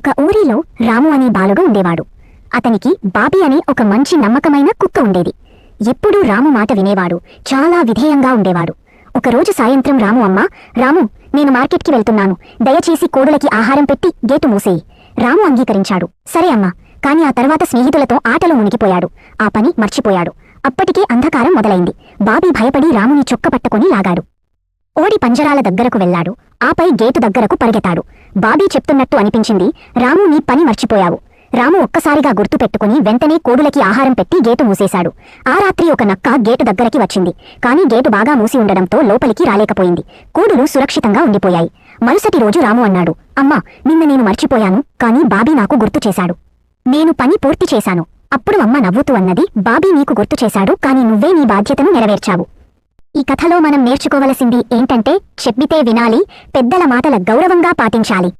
ఒక ఊరిలో రాము అనే బాలుడు ఉండేవాడు. అతనికి బాబీ అనే ఒక మంచి నమ్మకమైన కుక్క ఉండేది. ఎప్పుడూ రాము మాట వినేవాడు, చాలా విధేయంగా ఉండేవాడు. ఒకరోజు సాయంత్రం రాము అమ్మా, రాము, నేను మార్కెట్కి వెళ్తున్నాను, దయచేసి కోడులకి ఆహారం పెట్టి గేటు మూసేయి. రాము అంగీకరించాడు. సరే అమ్మా. కాని ఆ తర్వాత స్నేహితులతో ఆటలో మునిగిపోయాడు. ఆ పని మర్చిపోయాడు. అప్పటికే అంధకారం మొదలైంది. బాబీ భయపడి రాముని చొక్క పట్టుకుని లాగాడు. ఓడి పంజరాల దగ్గరకు వెళ్లాడు. ఆపై గేటు దగ్గరకు పరిగెత్తాడు. బాబీ చెప్తున్నట్టు అనిపించింది, రాము, నీ పని మర్చిపోయావు. రాము ఒక్కసారిగా గుర్తు పెట్టుకుని వెంటనే కోడులకి ఆహారం పెట్టి గేటు మూసేశాడు. ఆ రాత్రి ఒక నక్క గేటు దగ్గరకి వచ్చింది. కాని గేటు బాగా మూసి ఉండడంతో లోపలికి రాలేకపోయింది. కోడులు సురక్షితంగా ఉండిపోయాయి. మరుసటి రోజు రాము అన్నాడు, అమ్మా, నిన్న నేను మర్చిపోయాను, కాని బాబీ నాకు గుర్తు చేశాడు. నేను పని పూర్తి చేశాను. అప్పుడు అమ్మ నవ్వుతూ అన్నది, బాబీ నీకు గుర్తు చేశాడు, కాని నువ్వే నీ బాధ్యతను నెరవేర్చావు. ఈ కథలో మనం నేర్చుకోవలసింది ఏంటంటే, చెప్పితే వినాలి, పెద్దల మాటల గౌరవంగా పాటించాలి.